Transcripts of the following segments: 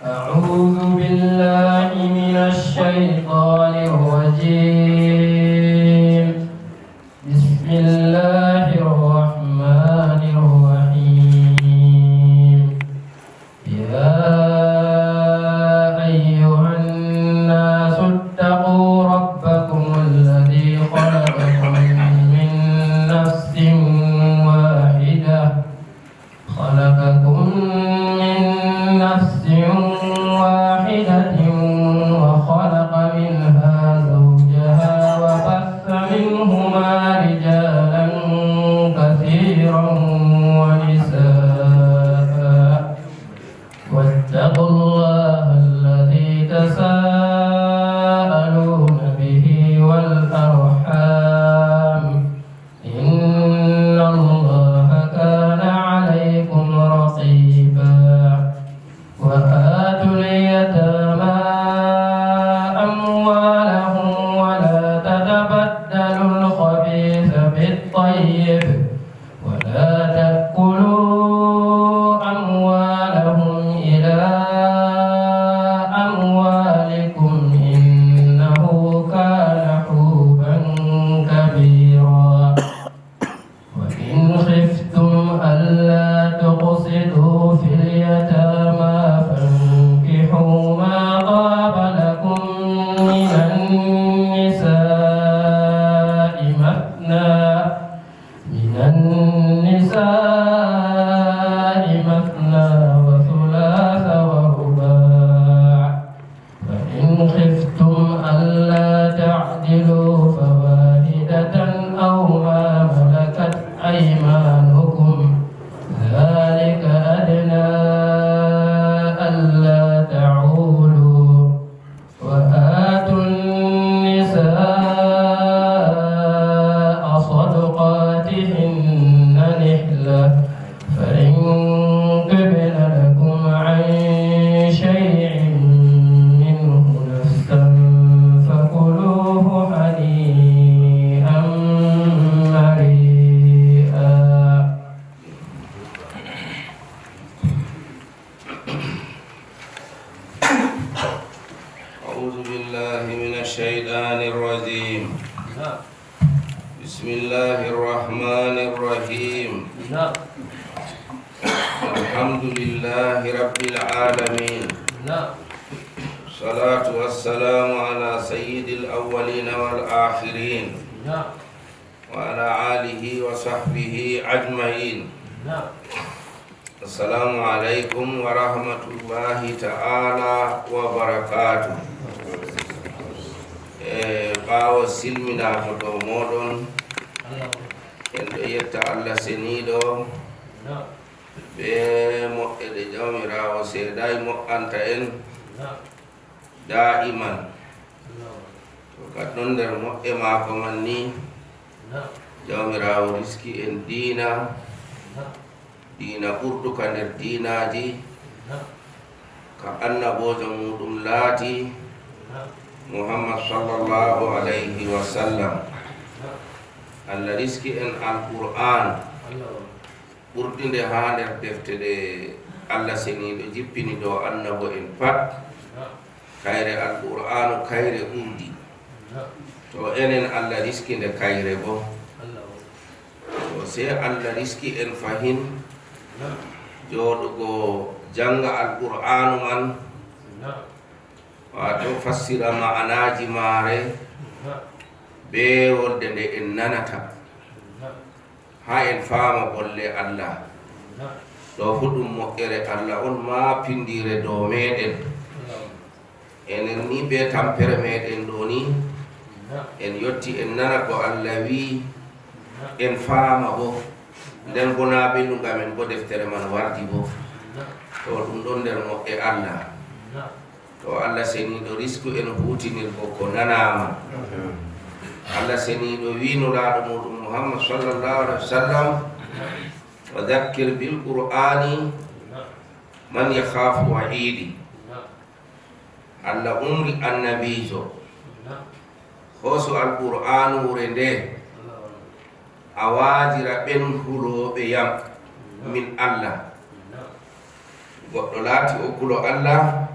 أعوذ بالله من الشيطان الرجيم. بسم الله الرحمن الرحيم. يا أيها الناس اتقوا ربكم الذي خلقكم من نفس واحدة وخلق منها زوجها وبث منهما رجالا كثيرا ونساء واتقوا الله الذي تساءلون به والأرحام إن الله كان عليكم رقيبا. وآتوا اليتامى أموالهم ولا تتبدلوا الخبيث بالطيب ولا تأكلوا أموالهم إلى أموالكم إنه كان حوبا كبيرا. وإن خفتم ألا تقسطوا في اليتامى فانكحوا ما طاب لكم من النساء مثنى وثلاث ورباع. فإن خفتم ألا تعدلوا فواحدة أو ما ملكت أيمانكم ذلك أدنى ألا تعولوا. وآتوا النساء صدقاتهن نحلة فإن طبن لكم عن شيء منه نفسا فكلوه هنيئا مريئا. أعوذ بالله من الشيطان الرجيم. بسم الله الرحمن الرحيم. الحمد لله رب العالمين. الصلاة والسلام على سيد الأولين والآخرين وعلى آله وصحبه أجمعين. السلام عليكم ورحمة الله تعالى وبركاته. ɓaawo silminato ɗo moɗon en ɗo yetta Allah seniɗo ɓe moƴƴe ɗe jawmirawo seedayi moƴƴanta en da'iman. to kadɗon nder moƴƴe maako man ni jawmirawo riski en diina ɓurduka nder diinaji ka annabojo muɗum laati Muhammad sallallahu alayhi wa sallam. Allah riski en alquran ɓurdinde ha nder defte ɗe Allah seniɗo jippini ɗo annabo en pat. kayre alqur'anu kayre ɓurdi to enen Allah riski nde kayre bo to se Allah riski en fahin joɗugo janga alqur'anu man wato fassira ma'anaji mare be wolde nde en nanata ha en faama golle Allah. ɗo fu ɗum moƴƴere Allah on ma pindire dow meɗen. enen ni be tampere meɗen ɗo ni en yotti en nana ko Allah wi en faama bo nden bona ɓennuga men bo deftere man wardi bo to ɗum ɗon nder moƴƴe Allah. to Allah seniɗo risku en hutinirgo ko nanama. Allah seniɗo winuraɗo muɗum Muhammad sallallahu alaihi wasallam wa dhakkir bil qur'ani man yakhafu wa'idi. Allah umri annabijo hoso alqur'anu wure nde a waajira ɓen huloɓe yam min Allah. goɗɗo laati o kulo Allah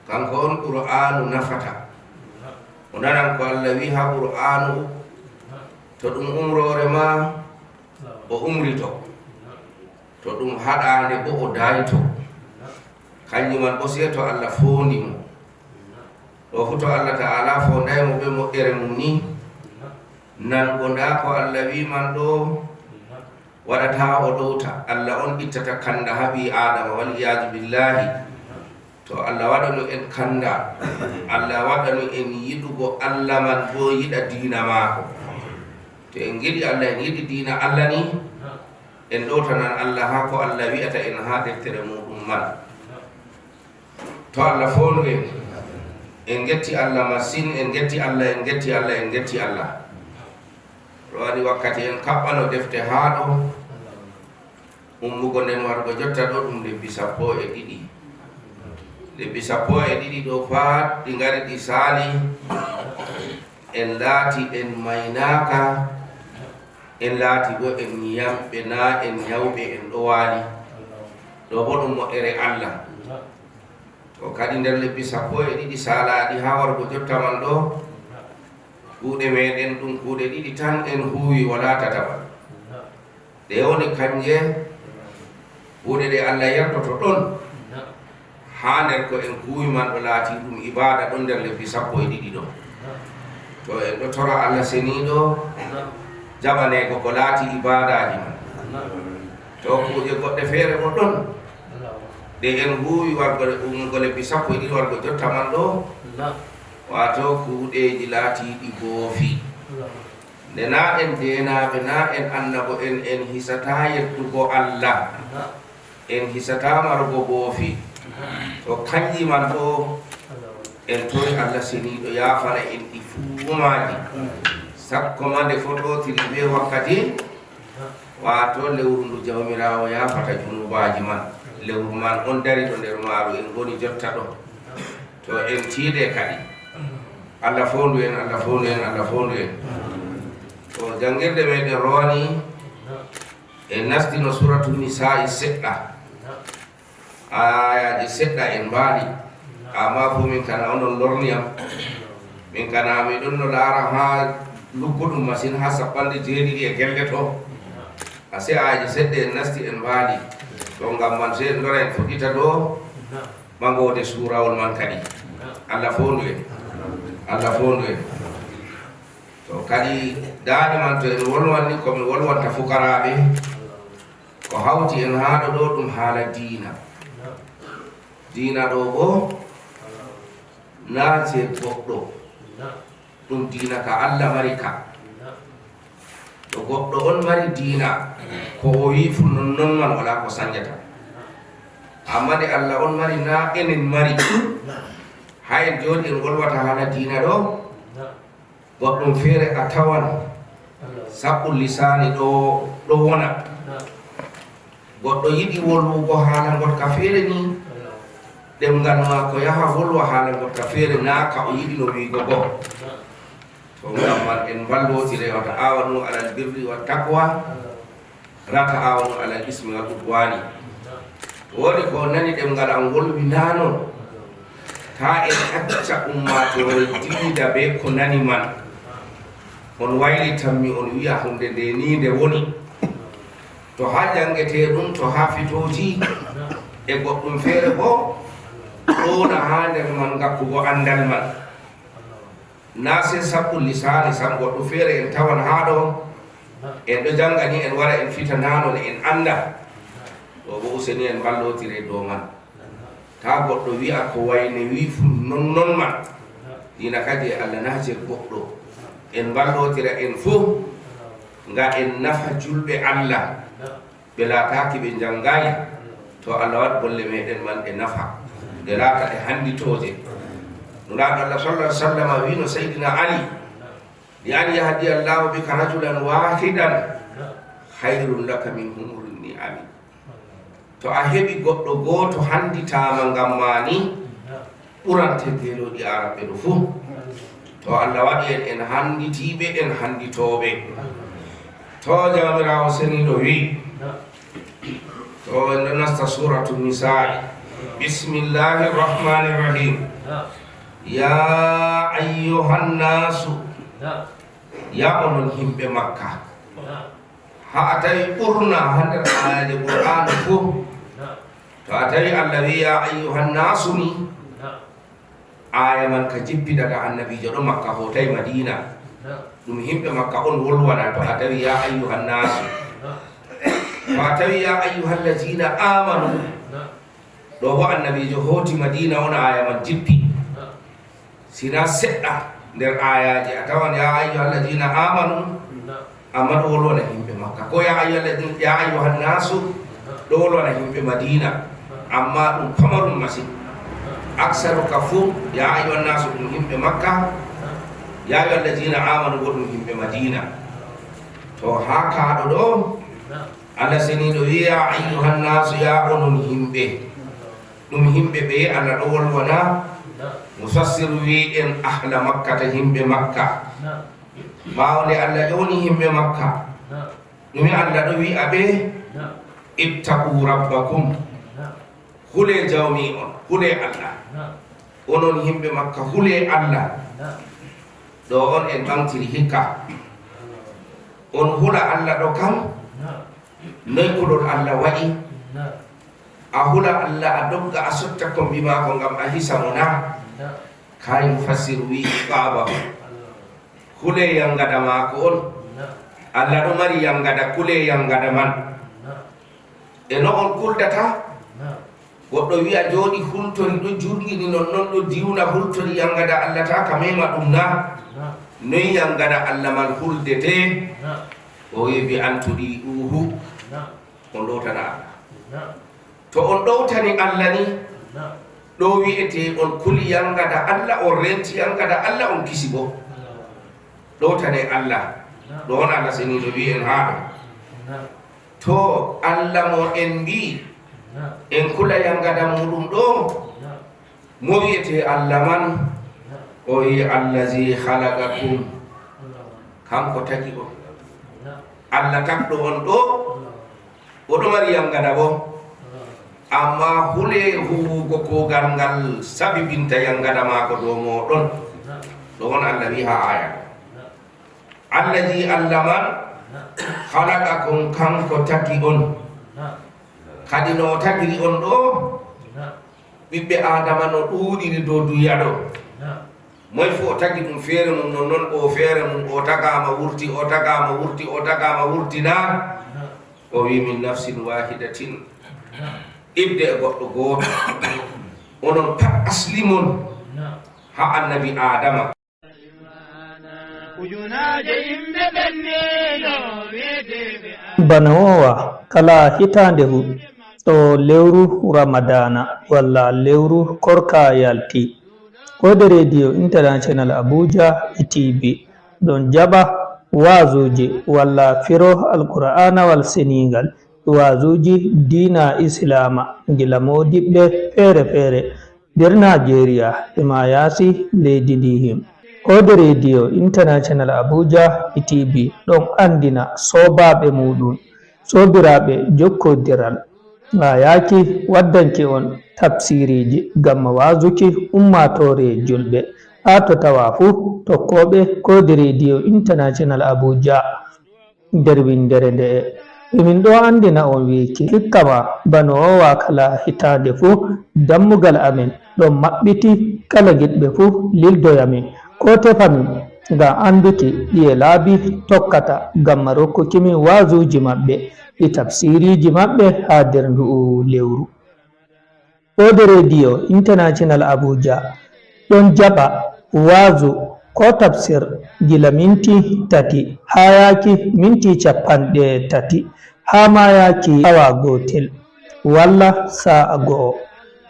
kanko on qur'anu nafata o nanan ko Allah wi ha qur'anu to ɗum umrore ma o umrito to ɗum haɗande bo o dayto kanjum man bo se to Allah fondi mo ɗo fu to Allah ta'ala fondaymo ɓe moƴƴere mum ni nan ko nda ko Allah wi man ɗo waɗata o ɗowta Allah on ittata kanda haɓi adama wal iyadu billahi to Allah waɗano en kanda Allah waɗano en yiɗugo Allah man bo yiɗa dina maako to en giɗi Allah en yiɗi dina Allah ni en ɗowtanan Allah ha ko Allah wi'ata en ha deftere muɗum man to Allah fondu en getti Allah masin en getti Allah en getti Allah en getti Allah waɗi wakkati en kaɓɓano defte ha ɗo ummugo nden wargo jotta ɗo ɗum lebbi 12 lebbi 12 ɗo pat ɗi ngari ɗi saali en laati en maynaka en laati bo en yamɓe na en yawɓe en ɗo waali ɗo bo ɗum moƴƴere Allah to kadi nder lebbi 12 saalaɗi ha wargo jotta man ɗo kuuɗe meɗen ɗum kuuɗe 2 tan en huwi wala tataɓa ɗe woni kanje kuuɗe ɗe Allah yartoto ɗon ha nder ko en kuwi man ɗo laati ɗum ibada ɗon nder lebbi 12 ɗo to en ɗo tora Allah seniɗo jaɓanego ko laati ibadaji man to kuuɗe goɗɗe feere ko ɗon ɗe en huwi wargo ummugo lebbi 12 wargo jotta man ɗo wato kuuɗeji laatiɗi boofi nde na en denaɓe na en annabo en hisata yettugo Allah en hisata marugo boofi to kanji man ɗo en tori Allah seniɗo yafana en ɗi fuumaji sakko ma nde fototiri be wakkati wato lewru ndu jawmirawo yafata junubaji man lewru man on dari ɗo nder maaru en goni jotta ɗo to en tiide kadi Allah fondu en Allah fondu en Allah fondu en to jangirde meɗen rowani en nastino suratu nisa'i seɗɗa ayaji seɗɗa en mbaɗi amma fu min kana onon lorniyam min kana miɗon no laara ha luggoɗum machine ha 9 e gelle to ase ayaji seɗɗe en nasti en mbaɗi to ngam man se ndora en fuɗɗita ɗo mangode surawol man kadi Allah fondu en Allah fondu en to kadi daade man to en wolwanni komi wolwanta fukaraɓe ko hawti en haɗo ɗo ɗum haala diina diina ɗo bo na je goɗɗo ɗum diina ka Allah mari ka to goɗɗo on mari diina ko o wi fu nonnon man wala ko sañjata amma de Allah on mari na enen mari hay joni en wolwata haala diina ɗo goɗɗum feere a tawan saɓɓu lisani ɗo wona goɗɗo yiɗi wolwugo haala gotka feere ni ɗemgal ma ko yaha wolwa haala gotka feere na ka o yiɗi no wiigo go to ngam man en ballotire wata awanu alal birri wa taqwa rata awanu alal ismi wa udwani woni ko nani ɗemgal an wolwi nanon ta en acca ummatore diida be ko nani man on waylitanmi on wiya hunde nde ni nde woni to ha jangete ɗum to ha fitoji e goɗɗum feere bo ɗona ha nder man gakkugo andal man na se saɓɓu lisani sam goɗɗo feere en tawan ha ɗo en ɗo jangani en wara en fita nanon en anda ɗo bo useni en ballotire dow man ta goɗɗo wi'a ko wayne wi fu nonnon man dina kadi Allah naje goɗɗo en ballotira en fof nga en nafa julɓe Allah ɓe laataki ɓe jangayi to Allah wat golle meɗen man e nafa nde laata e handitoje nuraɗo Allah sallallahu alaihi wasallam wino sayyidina Ali li an yahdi Allahu bika rajulan wahidan khayrun laka min humurin ni'ami to a heɓi goɗɗo gooto handitama ngam mani ɓurante geloɗi araɓe ɗo fuu to Allah waɗi en handitiɓe en handitoɓe to jamirawo seniɗo wi to en ɗo nasta suratu nisa'i Bismillahirrahmanirrahim. Ya ayyuhan nasu, ya onon himɓe Makka, ha a tawi ɓurna ha nder ayaji Qur'an fuu to a tawi Allah wi ya ayyuhan nasu ni aya man ka jippi daga annabijo ɗo Makka hotai Madina, ɗum himɓe Makka on wolwana to a tawi ya ayyuhan nasu. To a tawi ya ayyuhal ladina amanu ɗo bo annabijo hoti Madina on aya man jippi, sina seɗɗa nder ayaji a tawan ya ayyuhal ladina amanu amma ɗo wolwana himɓe Makka, ko ya ayyuhan nasu ɗo wolwana himɓe Madina, amma ɗum pamarum masin. Aksaru ka fu ya ayyuhan nasu ɗum himɓe Makka, ya ayyuhal ladina amanu bo ɗum himɓe Madina. To ha kaɗo ɗo Allah seniɗo wi ya ayyuhan nasu ya onon himɓe, ɗum himɓe ɓe Allah ɗo wolwana. Mufassir wi en ahla Makkata himɓe Makka, ɓawde Allah ƴoni himɓe Makka ɗumi Allah ɗo wi aɓe ittaqu rabbakum, hule jawmi on, hule Allah, onon himɓe Makka hule Allah. Ɗo on en ɓamtiri hikka, on hula Allah ɗo kam noy kulol Allah waɗi. A hula Allah a dogga a sotta kombi mako ngam a hisa mo na, kay mufassir wi baba kule yangada mako on. Allah ɗo mari yangada kule yangada man, e no on kuldata goɗɗo wi'a jooɗi hultori ɗo jurgini nonnon ɗo diwna hultori yangada Allah ta ka mema ɗum na, noy yangada Allah man huldete. O wi bi antuɗi uhu, on ɗowtana Allah. To on ɗowtani Allah ni ɗo wi'ete on kuli yangada Allah, on renti yangada Allah, on kisi bo ɗowtane Allah. ɗo on Allah seniɗo wi en haɗo, to Allah mo en mbi en kula yangada muɗum ɗo, mo wi'ete Allah man, o wi allazi halaqakum, kanko tagi on. Allah tagɗo on ɗo, oɗo mari yangada bo, amma hule huwugo kogal ngal sabibinta yangada mako dow moɗon. ɗo on Allah wi ha aya, allazi Allah man halaqakum, kanko tagi on. Kadi no tagiri on ɗo, ɓiɓɓe adama no ɗuɗiri dow duya ɗo, moy fu o tagi ɗum feere mum nonnon, o feere mum o tagama wurti, o tagama wurti, o tagama wurtina. O wi min nafsin wahidatin, ibde e goɗɗo gooto. Onon pat asli mon ha annabi Adama. Bana wowa kala hitande fu ɗo lewru Ramadana walla lewru korka yalti, Kode Radio International Abuja e.tv ɗon jaɓa wazuji walla firo alqur'ana wal seningal, wazuji dina islama gila modiɓɓe fere fere nder Nigeria e ma yasi leydi ndi him. Kode Radio International Abuja e.tv ɗon andina sobaɓe muɗum, sobiraɓe jokkodiral, ha yaki waddanke on tafsiriji gam wazuki ummatore julɓe ha to tawa fu tokkoɓe Kode Radio International Abuja nder windere nde'e. Min ɗo andina on wiki hikkama bano wowa kala hitande fu dammugal amin ɗon maɓɓiti, kala giɗɓe fu lildoyamin ko tefamin ngam anduki ɗiye laabi tokkata gam rokkukimin wazuji maɓɓe ɗi tafsiriji maɓɓe ha nder ndu'u lewru. Kode Radio International Abuja ɗon jaɓa wazu ko tafsir gila minti 3 ha yaki minti 30 ha ma yaki awa gotel walla sa'a go'o.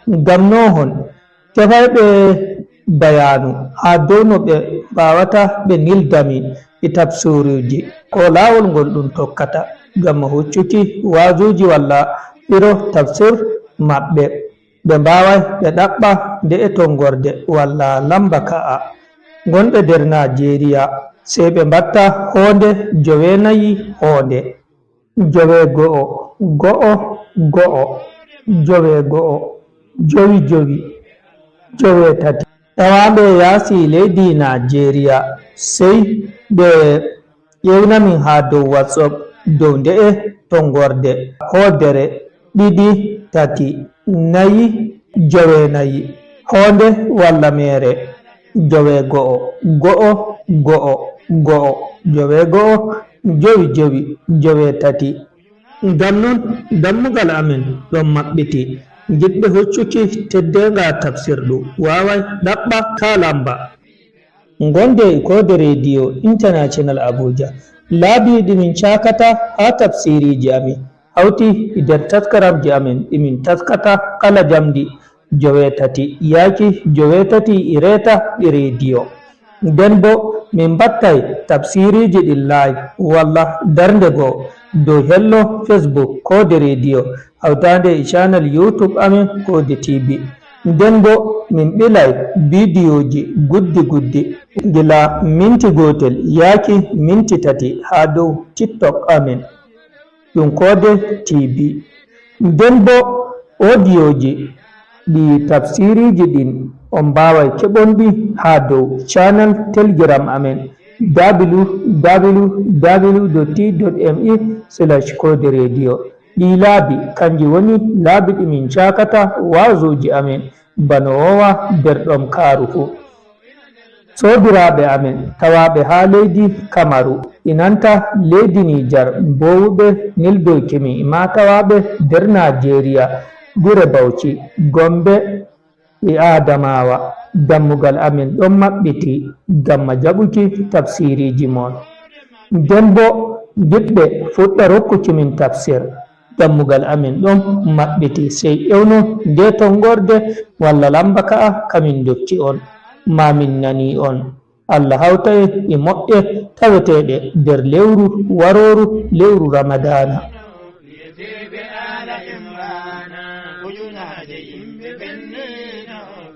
Ngam nohon tefayɓe bayanu ha dow no ɓe mbawata ɓe nildami e tafsiruji ko lawol ngol ɗum tokkata gam huccuki wazuji walla ɓiro tafsir maɓɓe. Ɓe mbawai ɓe ɗaɓɓa nde e tongorde walla lamba ka'a gonɓe nder Nigeria, sei ɓe mbatta honde 9 honde 9 go'o go'o go'o 9 go'o jowi jowe tati tawaɓe yaasi leydi Nigeria sey ɓe ƴewnamin ha dow WhatsApp dow nde'e tongorde hoodere 2 3 4 jowe 4 hoonde walla mere jowe go'o jowe go'o jowi jowe tati. Ngam non dammugal amen ɗon maɓɓiti. Jiɗɓe hoccuki teddenga tafsirɗu wawai ɗaɓɓa ta lamba gonde kode radio international Abuja laabi ɗimin cakata ha tafsiriji amin hawti nder taskaramji amin ɗimin taskata kala jamdi jowe tati yaki jowe tati ireta ɗi radio. Nden bo min battay tafsiriji ɗin live walla darnde goo dow hello Facebook kode radio hawtande channel YouTube amin kode TV. Nden bo min ɓilay bidiyoji guddi gila minti gotel yaki minti tati ha dow TikTok amin ɗum kode TV. Nden bo audioji ɗi tafsiriji ɗin on mbawai keɓonɗi ha dow channel Telegram amin www.t.me/kode radio. ɗi laabi kanji woni laabi ɗimin cakata wazuji amin bano wowa derɗom karuhu. Sobiraɓe amin tawaɓe ha leydi Kamaru inanta leydi Nijar mbowuɓe Nildoy Kemi ma tawaɓe nder Nigeria gure Bauchi Gombe e Adamawa dammugal amin ɗon maɓɓiti gamma jaɓuki tafsiriji mon. Nden bo giɗɓe fuɗɗa rokkukimin tafsir dammugal amin ɗon maɓɓiti sey ƴewno nde tongorde walla lamba ka'a kamin dokki on ma min nani on. Allah hawta e moƴƴe taweteɗe nder lewru waroru lewru Ramadana. يتيب آل عمران وينادي بفنينه